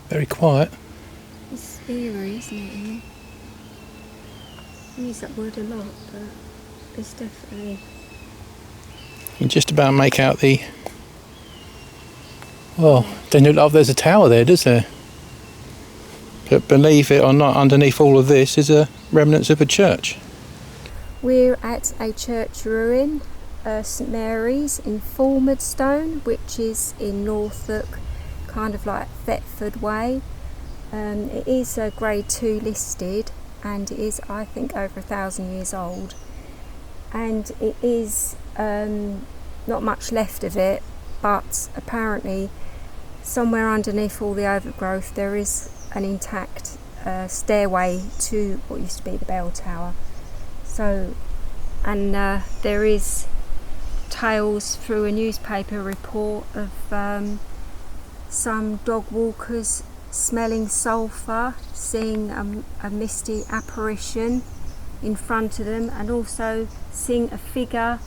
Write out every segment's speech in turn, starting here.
Very quiet. It's eerie, isn't it? I use that word a lot, but it's definitely... You can just about make out the... Well, don't look like there's a tower there, does there? But believe it or not, underneath all of this is a remnants of a church. We're at a church ruin, St Mary's in Fulmardstone, which is in Norfolk, kind of like Thetford way. It is a Grade 2 listed, and it is, I think, over 1,000 years old. And it is not much left of it, but apparently somewhere underneath all the overgrowth there is an intact stairway to what used to be the bell tower. So, and there is tales through a newspaper report of some dog walkers smelling sulphur, seeing a misty apparition in front of them, and also seeing a figure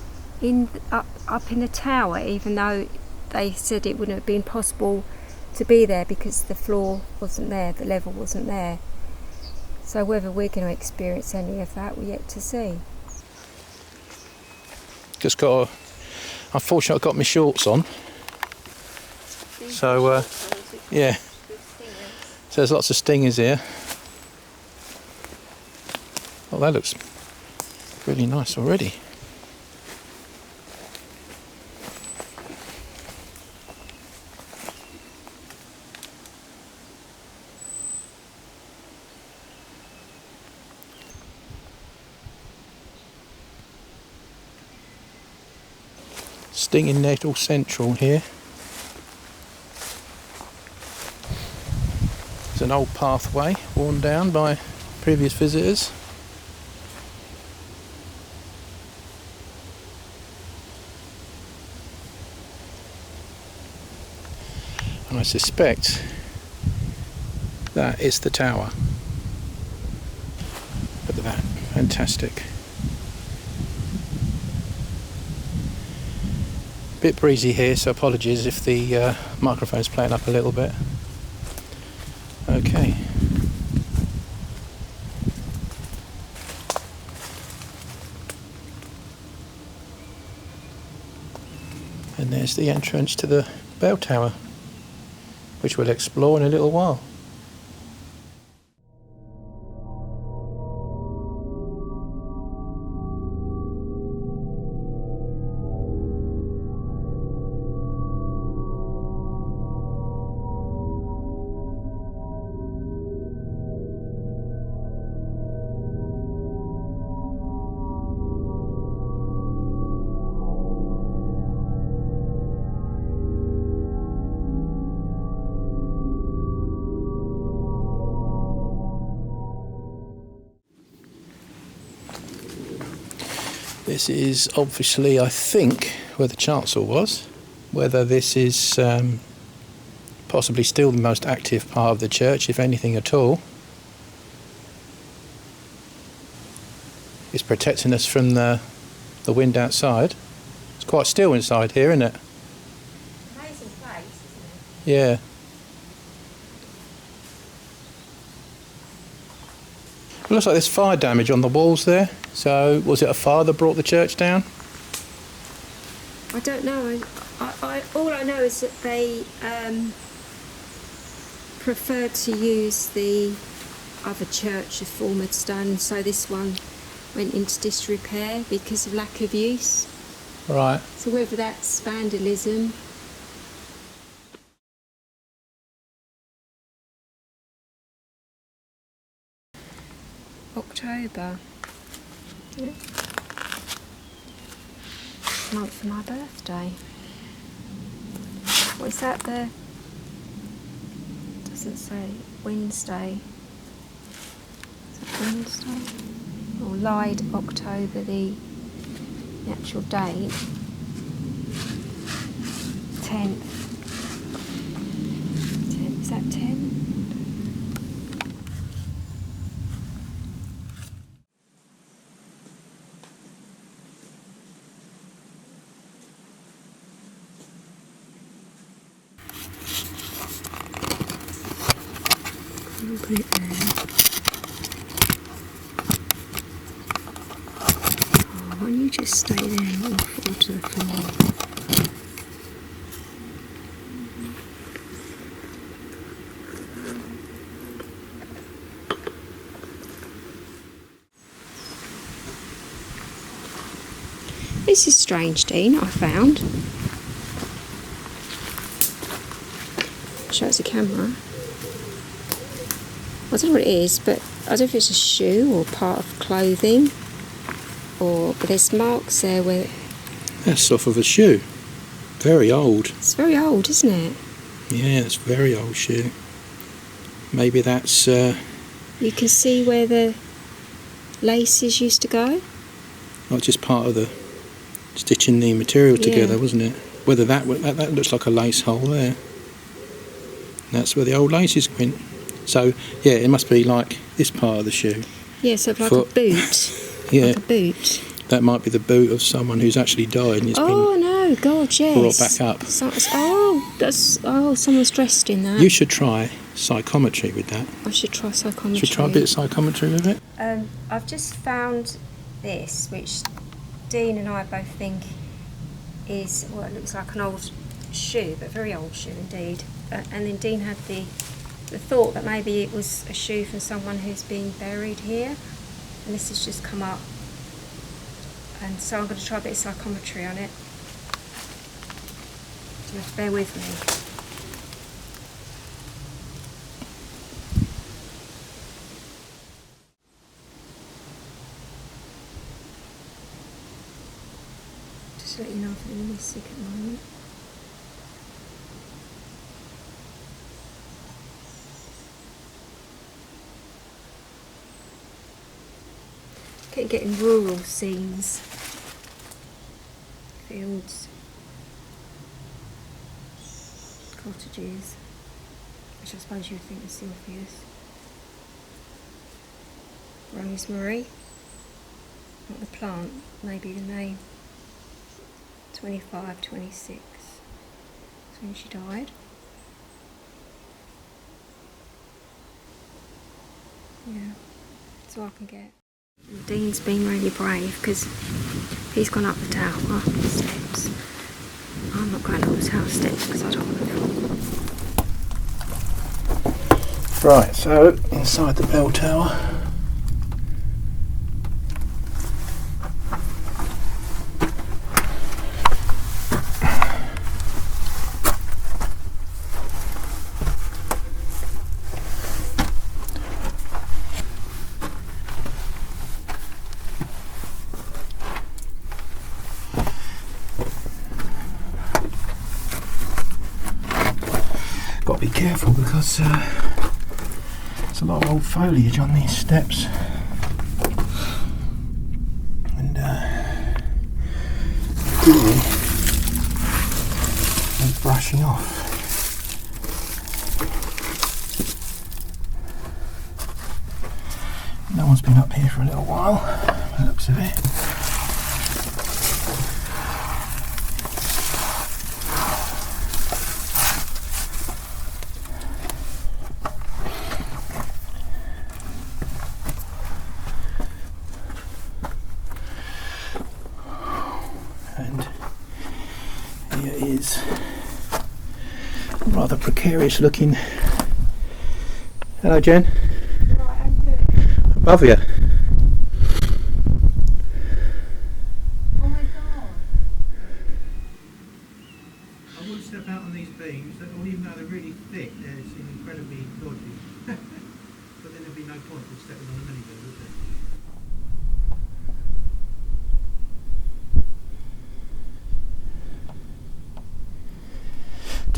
up in the tower, even though they said it wouldn't have been possible to be there because the floor wasn't there, the level wasn't there. So whether we're going to experience any of that, we're yet to see. Unfortunately, I've got my shorts on. So, yeah. So there's lots of stingers here. Oh, that looks really nice already. Stinging nettle central here. It's an old pathway worn down by previous visitors. And I suspect that is the tower. Look at that, fantastic. Bit breezy here, so apologies if the microphone's playing up a little bit. Okay. And there's the entrance to the bell tower, which we'll explore in a little while. This is obviously, I think, where the chancel was. Whether this is possibly still the most active part of the church, if anything at all. It's protecting us from the wind outside. It's quite still inside here, isn't it? Amazing place, isn't it? Yeah. It looks like there's fire damage on the walls there. So, was it a fire that brought the church down? I don't know. All I know is that they preferred to use the other church of Fulmardstone, so this one went into disrepair because of lack of use. Right. So whether that's vandalism. October. Yeah. Month of my birthday. What is that? Doesn't say. Wednesday. Is it Wednesday? Or lied October, the actual date. 10th. Is that 10? I'll put it there. Oh, why don't you just stay there and not fall to the floor? This is strange, Dean, I found. Shows the camera. I don't know what it is, but I don't know if it's a shoe or part of clothing. But there's marks there where... That's off of a shoe. Very old. It's very old, isn't it? Yeah, it's a very old shoe. Maybe that's... You can see where the laces used to go. Not just part of the stitching the material together, wasn't it? Whether that looks like a lace hole there. That's where the old laces went. So yeah, it must be like this part of the shoe. Yeah, so like a boot. Yeah, like a boot. That might be the boot of someone who's actually died and it's been no, God, yes. brought back up. Someone's dressed in that. You should try psychometry with that. I should try psychometry. Should try a bit of psychometry with it. I've just found this, which Dean and I both think is, well, it looks like an old shoe, but a very old shoe indeed. And then Dean had the thought that maybe it was a shoe from someone who's been buried here, and this has just come up. And so I'm going to try a bit of psychometry on it. So you have to bear with me. Just to let you know if I'm really sick at the moment. Keep getting rural scenes, fields, cottages, which I suppose you would think is the obvious. Rosemary, not the plant, maybe the name. 25, 26. That's when she died. Yeah, that's all I can get. Dean's been really brave because he's gone up the tower steps. I'm not going up the tower steps because I don't want to fall. Right, so inside the bell tower. Got to be careful because there's a lot of old foliage on these steps, and deer is brushing off. No one's been up here for a little while, by the looks of it. Is a rather precarious looking. Hello, Jen. Right, I'm good. Above you. Oh my God. I wouldn't step out on these beams, or even though they're really thick, they seem incredibly dodgy. But then there'd be no point in stepping on them anyway, would there?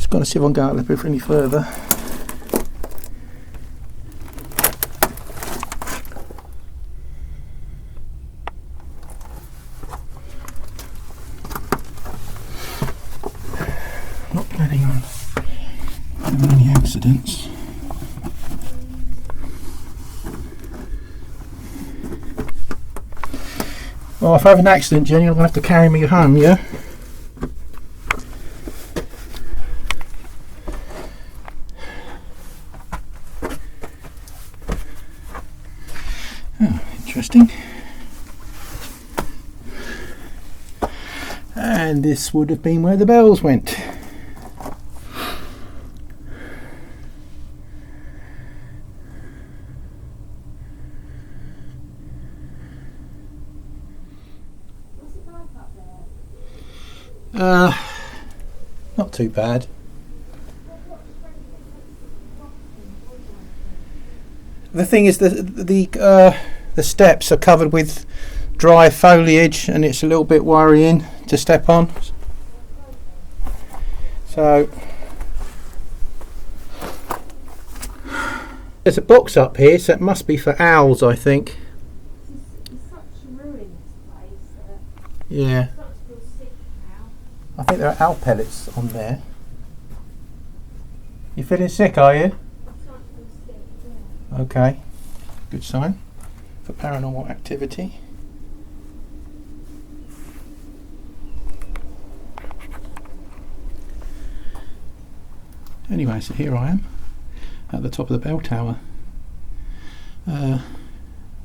Going to see if I can go out a little bit any further. Not planning on having any accidents. Well, if I have an accident, Jenny, you're going to have to carry me home, yeah? And this would have been where the bells went. What's it like up there? Not too bad. The thing is, the steps are covered with dry foliage, and it's a little bit worrying to step on. So there's a box up here, so it must be for owls, I think. It's such a ruinous place that Yeah, I start to feel sick now. I think there are owl pellets on there. You feeling sick, are you? I start to feel sick, yeah. Okay, good sign for paranormal activity. Anyway, so here I am at the top of the bell tower. The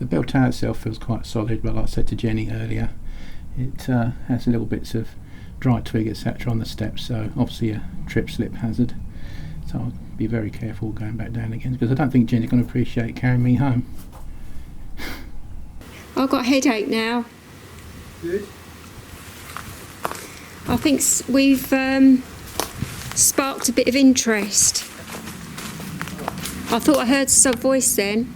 bell tower itself feels quite solid, but like I said to Jenny earlier, it has little bits of dry twig etc on the steps, so obviously a trip slip hazard. So I'll be very careful going back down again, because I don't think Jenny's going to appreciate carrying me home. I've got a headache now. Good. I think we've sparked a bit of interest. I thought I heard some voice then.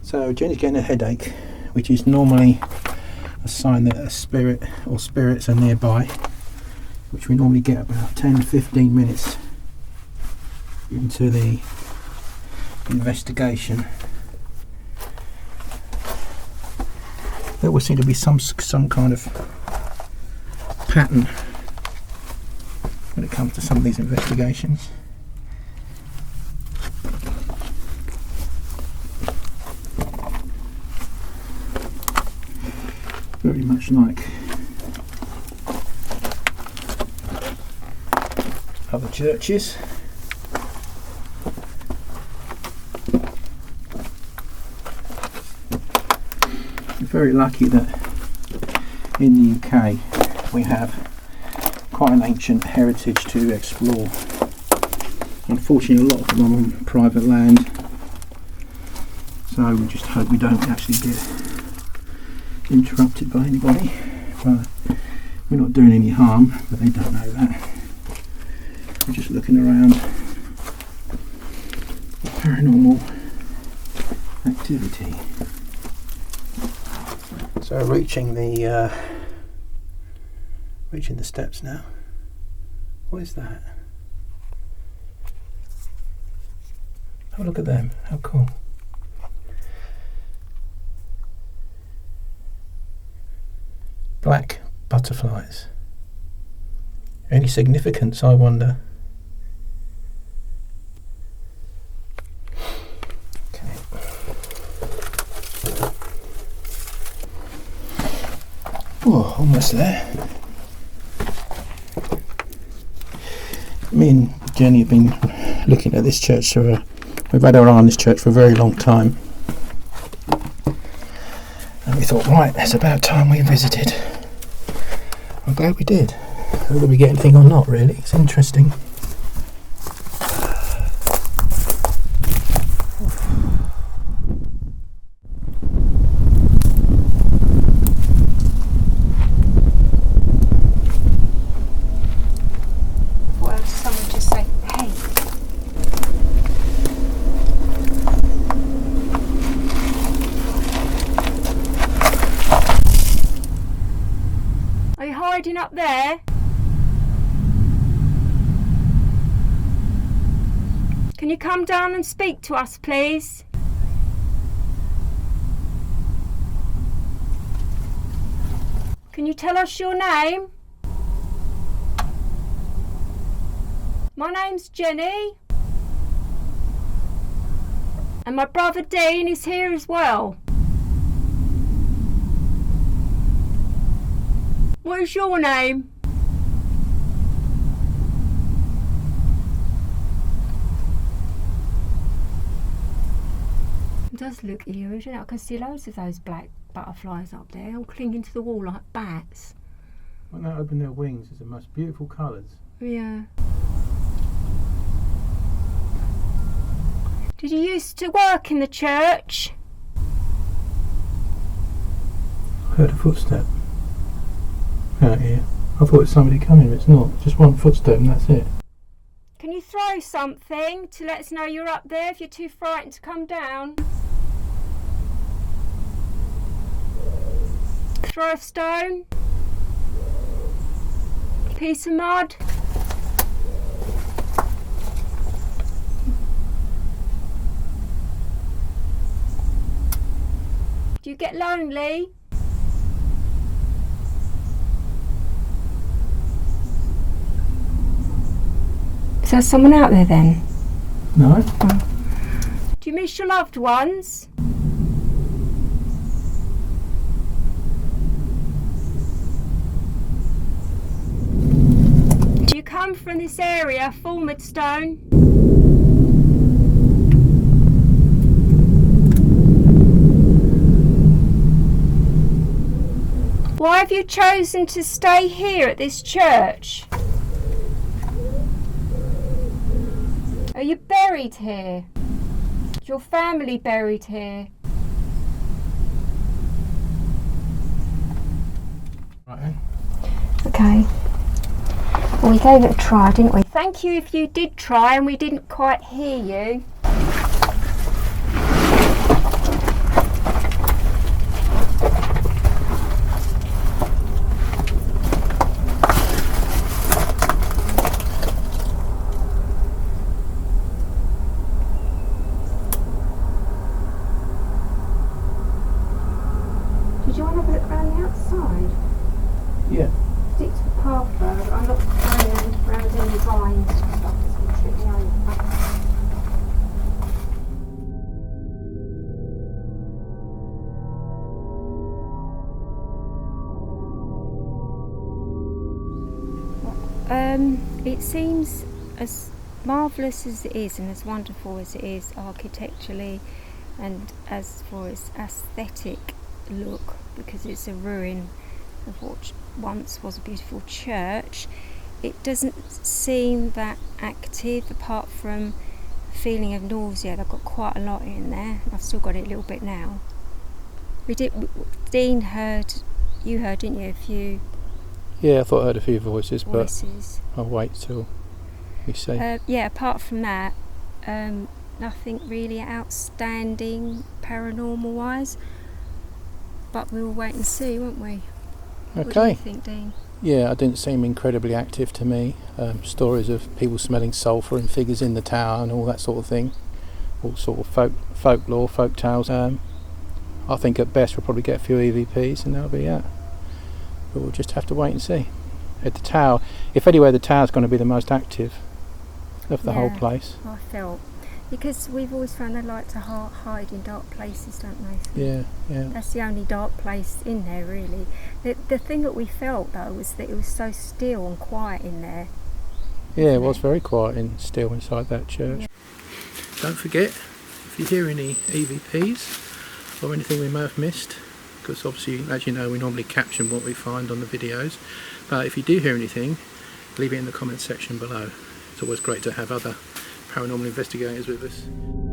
So Jenny's getting a headache, which is normally a sign that a spirit or spirits are nearby, which we normally get about 10-15 minutes into the investigation. There will seem to be some kind of pattern when it comes to some of these investigations. Very much like other churches. We're very lucky that in the UK we have quite an ancient heritage to explore. Unfortunately, a lot of them are on private land, so we just hope we don't actually get interrupted by anybody. But we're not doing any harm, but they don't know that. We're just looking around for paranormal activity. So reaching the steps now. What is that? Have a look at them. How cool. Black butterflies. Any significance, I wonder? Okay. Oh, almost there. Me and Jenny have been looking at this church for we've had our eye on this church for a very long time. And we thought, right, it's about time we visited. I'm glad we did. Whether we get anything or not, really. It's interesting. What else? Someone just say, hey. Are you hiding up there? Can you come down and speak to us, please? Can you tell us your name? My name's Jenny. And my brother Dean is here as well. What is your name? It does look eerie, doesn't it? I can see loads of those black butterflies up there, all clinging to the wall like bats. When they open their wings, it's the most beautiful colours. Yeah. Did you used to work in the church? I heard a footstep out here. I thought it was somebody coming, but it's not. Just one footstep and that's it. Can you throw something to let us know you're up there if you're too frightened to come down? Throw a stone? Piece of mud? Do you get lonely? Is there someone out there then? No. Oh. Do you miss your loved ones? Do you come from this area, Fulmardstone? Why have you chosen to stay here at this church? Are you buried here? Is your family buried here? Right then. Okay. Well, we gave it a try, didn't we? Thank you if you did try and we didn't quite hear you. Did you want to have a look around the outside? Yeah. Stick to the path though. I'm not going around any vines and stuff that's going to trip me over. It seems as marvellous as it is and as wonderful as it is architecturally and as for its aesthetic look, because it's a ruin of what once was a beautiful church, it doesn't seem that active apart from a feeling of nausea. I've got quite a lot in there. I've still got it a little bit now. Dean heard, you heard, didn't you, a few Yeah, I thought I heard a few voices, voices. but I'll wait till we see. Yeah, apart from that, nothing really outstanding paranormal wise, but we'll wait and see, won't we? What do you Okay. think, Dean? Yeah, it didn't seem incredibly active to me. Stories of people smelling sulphur and figures in the tower and all that sort of thing. All sort of folklore, folk tales. I think at best we'll probably get a few EVPs and that'll be it. But we'll just have to wait and see. At the tower, if anywhere, the tower's going to be the most active of the whole place. I felt, because we've always found they like to hide in dark places, don't they? So Yeah. that's the only dark place in there, really. The thing that we felt though was that it was so still and quiet in there. Yeah, it was very quiet and still inside that church. Yeah. Don't forget, if you hear any EVPs or anything we may have missed, because obviously, as you know, we normally caption what we find on the videos, but if you do hear anything, leave it in the comments section below. It's always great to have other paranormal investigators with us.